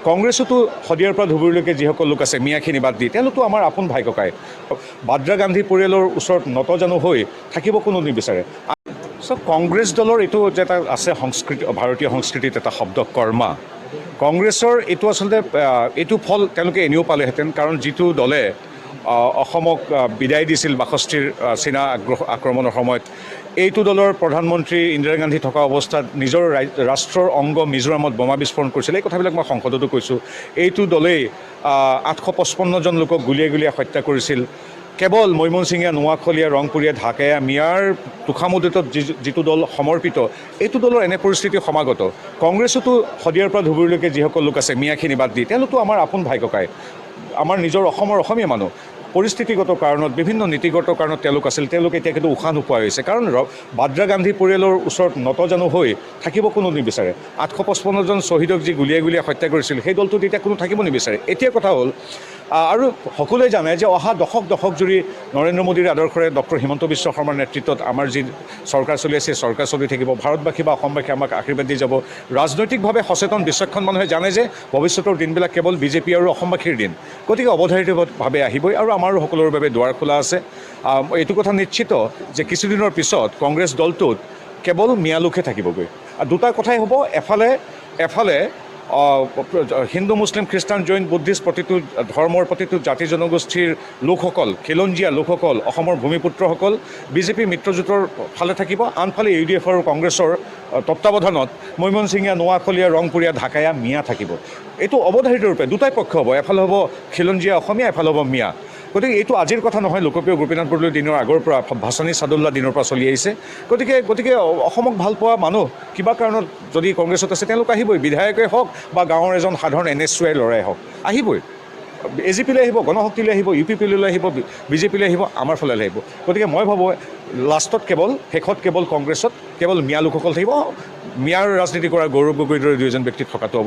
কংগ্ৰেছতো শদিয়াৰ পৰা ধুবুৰীলৈকে যিসকল লোক আছে মিয়াখিনি বাদ দি তেওঁলোকতো আমাৰ আপোন ভাই ককাই বাদ্ৰা গান্ধী পৰিয়ালৰ ওচৰত নতজানু হৈ থাকিব কোনো নিবিচাৰে চ' কংগ্ৰেছ দলৰ এইটো যে এটা আছে সংস্কৃতি ভাৰতীয় সংস্কৃতিত এটা শব্দ কৰ্মা কংগ্ৰেছৰ এইটো আচলতে এইটো ফল তেওঁলোকে এনেও পালেহেঁতেন কাৰণ যিটো দলে অসমক বিদায় দিছিল ৬২ৰ চীনা আক্ৰমণৰ সময়ত এইটো দলৰ প্ৰধানমন্ত্ৰী ইন্দিৰা গান্ধী থকা অৱস্থাত নিজৰ ৰাষ্ট্ৰৰ অংগ মিজোৰামত বোমা বিস্ফোৰণ কৰিছিল এই কথাবিলাক মই সংসদতো কৈছোঁ এইটো দলেই ৮৫৫জন লোকক গুলীয়াই গুলীয়াই হত্যা কৰিছিল কেৱল মৈমনসিঙীয়া নোৱাখলীয়া ৰংপুৰীয়া ঢাকায়া মিয়াৰ তোষামোদিতত যিটো দল সমৰ্পিত এইটো দলৰ এনে পৰিস্থিতি সমাগত কংগ্ৰেছতো শদিয়াৰ পৰা ধুবুৰীলৈকে যিসকল লোক আছে মিয়াখিনি বাদ দি তেওঁলোকতো আমাৰ আপোন ভাই ককাই আমাৰ নিজৰ অসমীয়া মানুহ পৰিস্থিতিগত কাৰণত বিভিন্ন নীতিগত কাৰণত তেওঁলোক আছিল তেওঁলোকে এতিয়া কিন্তু উশাহ নোপোৱা হৈছে কাৰণ বাদ্ৰা গান্ধী পৰিয়ালৰ ওচৰত নতজানু হৈ থাকিব কোনো নিবিচাৰে ৮৫৫জন শ্বহীদক যি গুলীয়াই গুলীয়াই হত্যা কৰিছিল সেই দলটোত এতিয়া কোনো থাকিব নিবিচাৰে এতিয়া কথা হ'ল আৰু সকলোৱে জানে যে অহা দশক জুৰি নৰেন্দ্ৰ মোদীৰ আদৰ্শৰে ডক্টৰ হিমন্ত বিশ্ব শৰ্মাৰ নেতৃত্বত আমাৰ যি চৰকাৰ চলি আছে চৰকাৰ চলি থাকিব ভাৰতবাসী বা অসমবাসী আমাক আশীৰ্বাদ দি যাব ৰাজনৈতিকভাৱে সচেতন বিচক্ষণ মানুহে জানে যে ভৱিষ্যতৰ দিনবিলাক কেৱল বিজেপি আৰু অসমবাসীৰ দিন গতিকে অৱধাৰিতভাৱে আহিবই আৰু আমাৰো সকলোৰে বাবে দুৱাৰ খোলা আছে এইটো কথা নিশ্চিত যে কিছুদিনৰ পিছত কংগ্ৰেছ দলটোত কেৱল মিয়া লোকহে থাকিবগৈ আৰু দুটা কথাই হ'ব এফালে হিন্দু মুছলিম খ্ৰীষ্টান জৈন বুদ্ধিষ্ট প্ৰতিটো ধৰ্মৰ প্ৰতিটো জাতি জনগোষ্ঠীৰ লোকসকল খিলঞ্জীয়া লোকসকল অসমৰ ভূমিপুত্ৰসকল বিজেপি মিত্ৰজোঁটৰ ফালে থাকিব আনফালে UDF আৰু কংগ্ৰেছৰ তত্ত্বাৱধানত মৈমনসিঙীয়া নোৱাখলীয়া ৰংপুৰীয়া ঢাকায়া মিয়া থাকিব এইটো অৱধাৰিত ৰূপে দুটাই পক্ষ হ'ব এফালে হ'ব খিলঞ্জীয়া অসমীয়া এফালে হ'ব মিয়া গতিকে এইটো আজিৰ কথা নহয় লোকপ্ৰিয় গোপীনাথ বৰদলৈ দিনৰ আগৰ পৰা ভাসানী ছাদুল্লা দিনৰ পৰা চলি আহিছে গতিকে অসমক ভাল পোৱা মানুহ কিবা কাৰণত যদি কংগ্ৰেছত আছে তেওঁলোক আহিবই বিধায়কেই হওক বা গাঁৱৰ এজন সাধাৰণ NSY ল'ৰাই হওক আহিবই AGPলৈ আহিব গণশক্তিলৈ আহিব UPPলৈ আহিব BJPলৈ আহিব আমাৰ ফালে আহিব গতিকে মই ভাবোঁ লাষ্টত শেষত কেৱল কংগ্ৰেছত কেৱল মিয়া লোকসকল থাকিব মিয়াৰ ৰাজনীতি কৰা গৌৰৱ গগৈৰ দৰে দুজন ব্যক্তি থকাটো